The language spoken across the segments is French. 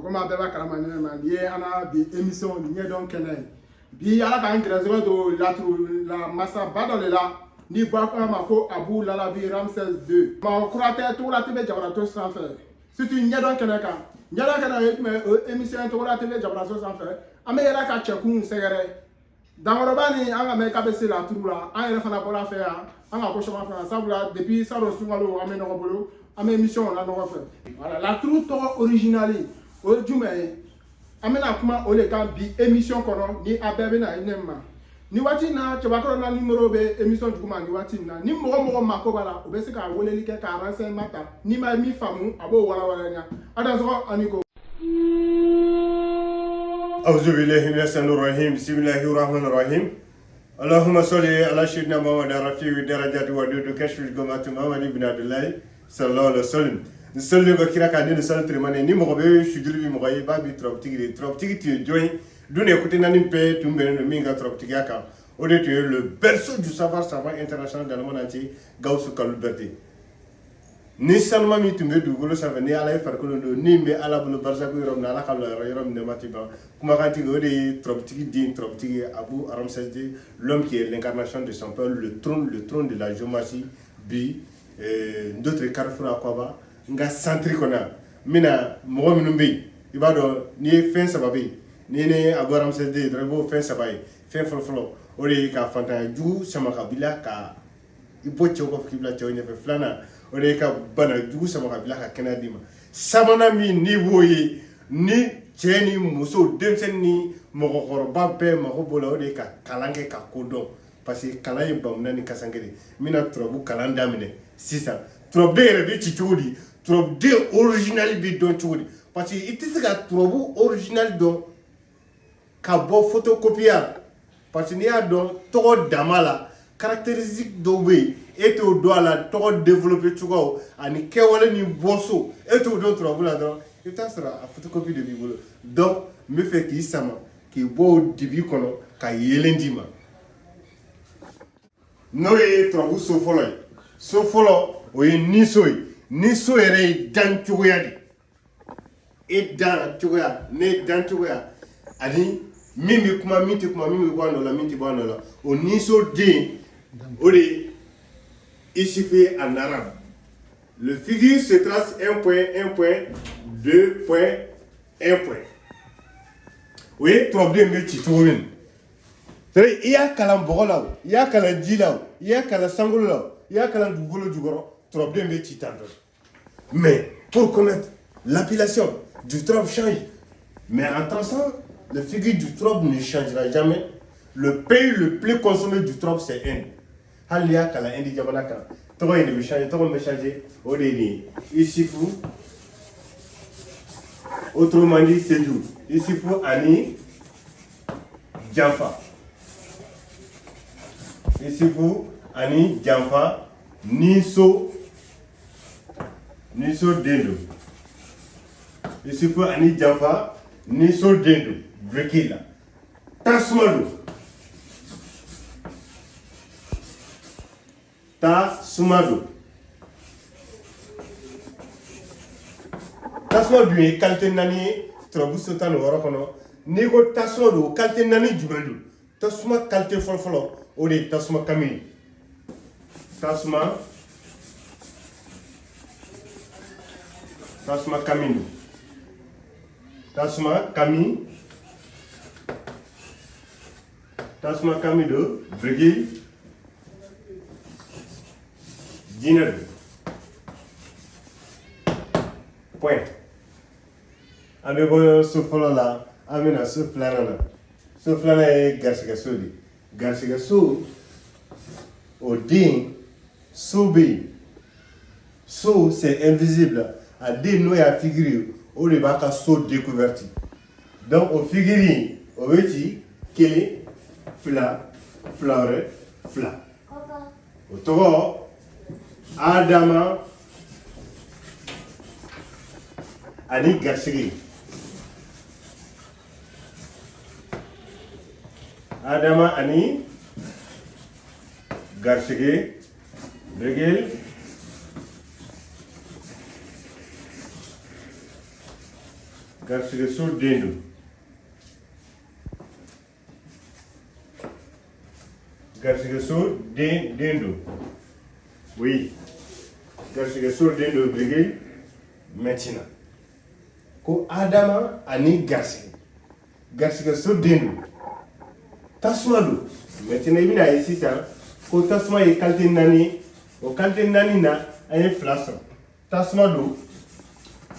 Comme abeba kalamani mandi ana bi émission ni donc kenen bi ala ka intéressé do la massa badole la ni ba ko ma ko Abu Lalabi Ramses 2 ma croate to la tebe jabara to sans faire si tu n'y donc kenen ka nyala kana émission to la tebe jabara to sans faire ame yala ka chekun segere Damarobani anga me kabese la trula an yɛrɛ fana bɔra fɛ yan an ka ko caman fana sabula depuis saro sunkalo an bɛ ɲɔgɔn bolo an bɛ émission la ɲɔgɔn fɛ voilà la trou tɔgɔ original o ye jumɛn ye an bɛna kuma o de kan bi émission kɔnɔ ni a bɛɛ bɛna ne ma ni waati in na cɛbakɔrɔ na numéro bɛ émission duguma ni waati in na ni mɔgɔ mako b'a la o bɛ se ka weleli kɛ ka renseignement ta ni ma min faamu a b'o walawala ɲa a dan sɔgɔ ani ko أعوذ بالله من الشيطان الرجيم بسم الله الرحمن الرحيم اللهم صل على سيدنا محمد رفيع الدرجات ودود كشف الغمات محمد بن عبد الله صلى الله عليه وسلم نسلم بكرا كان نسال ترماني ني مغبي شجل بي مغاي بابي تروبتيغي تي جوين دون écouter nani pe tumbene no minga troptiga ka au de le berceau du savoir savant international dans le monde entier Gaussou Kalouberté ni salma mi tumbe dugolo sa veni ala farkolo do nimbe ala bulu barza ko yorom na ala kala yorom ne matiba kuma kanti go de troptiki Abu Ramses II, l'homme qui est l'incarnation de son peuple, le trône de la géomatie bi d'autres carrefour akwaba nga centri kona mina mo minumbe ibado ni fin sababe ni ne Abu Ramses II drebo fin sabaye fin folo ori ka fanta ju sama kabila ka ipo choko kibla chawnya fe flana ore ka bana jugu sama kabila ka kenadi ma samana mi ni woyi ni cheni muso demsen ni mogokoroba be magobola ore ka kalange ka kodo parce que kalaye bamna ni kasangere mina trobu kalanda mine sisa trobe rebe chichudi trobe original bi don chudi parce que itisi ka trobu original don ka bo photocopier parce que ni a don to damala caractéristique d'obé et au doigt la to développer tugo ani kewale ni bosso et au don trouble là donc et ça sera à photocopie de bibolo donc me fait qui sama qui bo dibi kono ka yelendima no e trouble so folo o ye niso ere dan tugo yadi et dan tugo ya ne dan tugo ya ani mimi kuma mimi bwano la o niso de ori ici fait en arabe. Le figure se trace 1 point, 2 point, 1 point. Oui, problème de titourin. C'est-à-dire, il y a kalam bogolaw, il y a kalam dilaw, il y a kalam sangolaw, il y a kalam dugolo, problème de titandre. Mais, pour connaître l'appellation du trope change. Mais en traçant, le figure du trope ne changera jamais. Le pays le plus consommé du trope, c'est Inde. Halia kala indi jabanaka to indi mi changer au deni ici fou autrement dit c'est tout ici fou ani Jamfa ici fou ani Jamfa niso dendo ici fou ani Jamfa niso dendo vekila tasmalo ta sumado tasma du qualité nani trobu sotan woro kono ni ko tasma do qualité nani jubendu tasma qualité folo o de tasma kami tasma kami do brigade dinner point ame bo so folo la ame na so flana e garsiga so o din so be so c'est invisible a des noms à figurer au débat qu'à saut découverte. Donc au figurine au petit kele fla flore fla. Au togo Adama ani garsigi. Adama ani garsigi begel garsigi sur dendu. Garsigi sur dendu. Oui. Garsigi sur dendu begel maintenant. Ko Adama ani garsigi sur dendu. Tasuma do maintenant il bina ici ça ko tasuma est qualité nani o qualité nani na ay flash tasuma do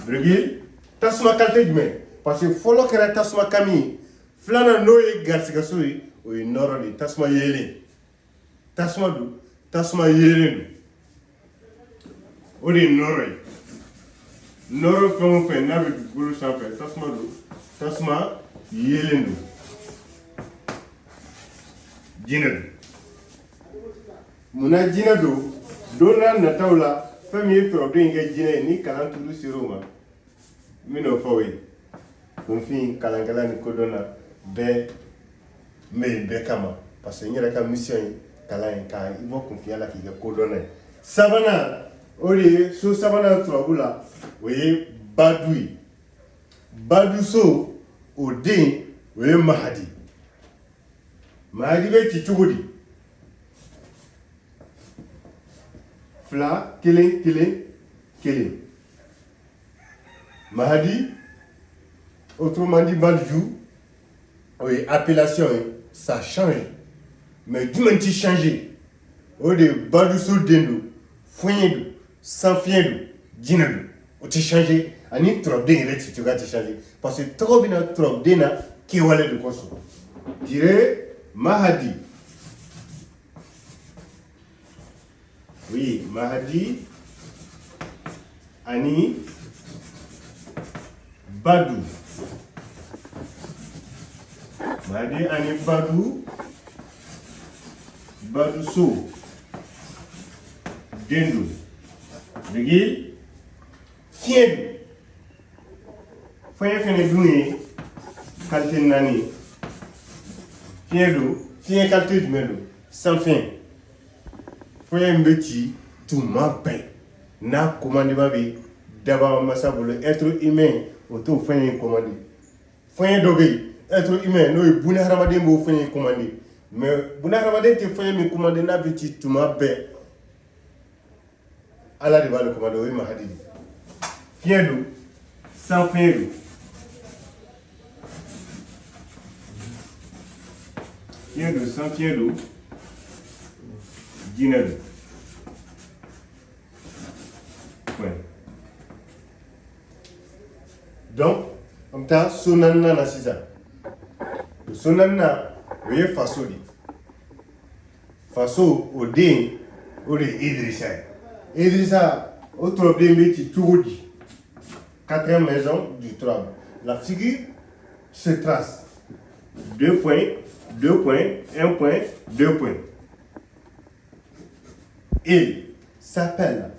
brigil tasuma qualité jume parce que folo kera tasuma kami flana no e garsiga soyi o e noro di tasuma yele tasuma do tasuma yele o di noro fon fe na bi gulu sanfɛ tasuma do tasuma yele do jinadu muna jinadu donna nataw la fɛn min ye tɔrɔdon in kɛ jinɛ ye ni kalan turu ser'o ma n bɛn'o fɔ o ye kunfin kalankɛla ni kodɔnna bɛɛ n bɛ yen bɛɛ kama parce que n yɛrɛ ka mission ye kalan ye ka i bɔ kunfinya la k'i kɛ kodɔnna ye sabanan o de ye so sabanan turabu la o ye badu ye badu so o den o ye mahadi mahadi bɛ ci cogo di fila kelen mahadi autrement dit Badju oui appellation ça change mais jumɛn ti changer o de Badju so den do foɲɛ do sanfiɲɛ do jinɛ do o ti changer ani tɔrɔden yɛrɛ ti cogoya ti changer parce que tɔgɔ bɛna tɔrɔden na kɛwale de kosɔn dire Mahadi. Oui, Mahadi ani Badu. Mahadi ani Badu. Badu so. Dendu. Degi fiyedu. Fene duni kalten nani. Fiɲɛ qualité jumɛn do sans fin fiɲɛ in bɛ ci tuma bɛɛ n'a commandement bɛ daba masa bolo être humain o t'o fɛn in commandé fiɲɛ dɔ bɛ yen être humain n'o ye buna hadamaden b'o fɛn in commandé mais buna hadamaden tɛ fɛn min commandé n'a bɛ ci tuma bɛɛ ala de b'ale commandé o ye mahadi de fiɲɛ do sans fin do. Fiɲɛ do sans fiɲɛ do jinɛ do donc an bɛ taa so naaninan na sisan so naaninan o ye faso de faso o den o de ye Idrissa ye Idrissa o tɔrɔden bɛ ci cogo di quatrième maison du Tourab la figure se trace 2 points 2 points, 1 point, 2 points. Il s'appelle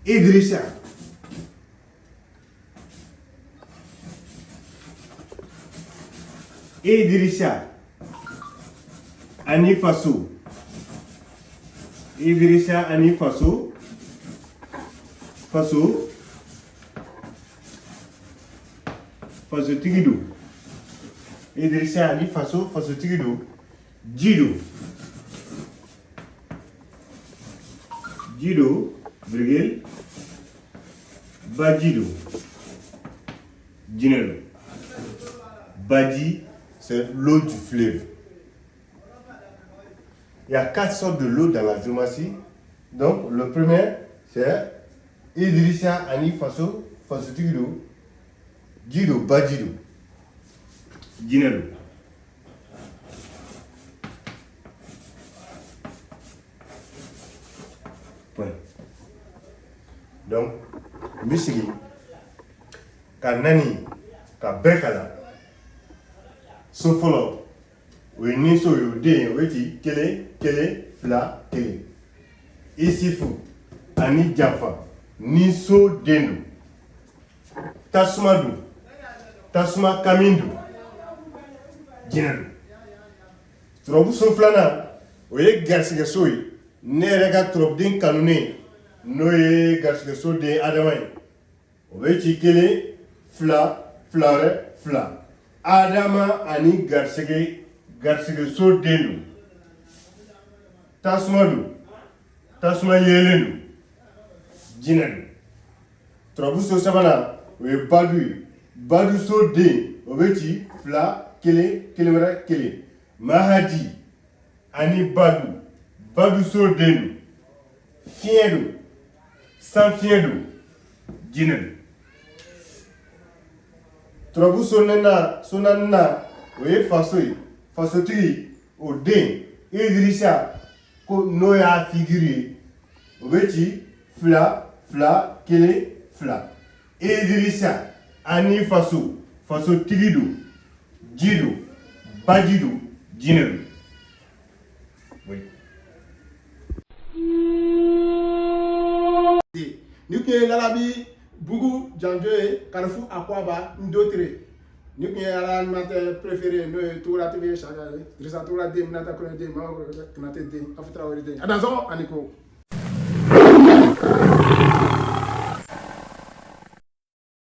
Idrissa. Idrissa Ani Faso. Idrissa Ani Faso. Faso Tigidou. Idrissa Ani Faso Tigidou. Djido, virgule, Badjido, Djinelo. Badji, c'est l'eau du fleuve. Il y a 4 sortes de l'eau dans la géographie. Donc, le premier, c'est Idrissa Ani Faso Tigidou, Djido, Badjido, Djinelo. Donc, Misiri, ka nani ka bɛɛ so fɔlɔ o ye niso ye o den o ye ci kelen kelen fila kelen isifu ani janfa niso den don tasuma don tasuma kami don jinɛ don turabuso filanan o ye garisigɛso ye ne yɛrɛ ka turabuden kanunen n'o ye garisigɛso den adama ye o bɛ ci kelen fila fila wɛrɛ fila adama ani garisigɛso den don tasuma yelen don jinɛ don turabuso sabanan o ye badu ye baduso den o bɛ ci fila kelen kelen wɛrɛ kelen mahadi ani baduso den don fiɲɛ don sanfiɲɛ don jinɛ don turabuso naaninan o ye faso ye fasotigi o den idirisa ko n'o y'a figiri ye o bɛ ci fila fila kelen fila idirisa ani fasotigi don ji don baji don jinɛ don. Ni kun ye Lalabi Bugu Janjo ye Kalifu Akwaba Ndotre. Ni kun ye ala animateur préféré n'o ye Togola TV Chaga ye Dirisa Togola den Minata Kone den Mama Konate den Afu Traoré den. A danzɔn ani ko.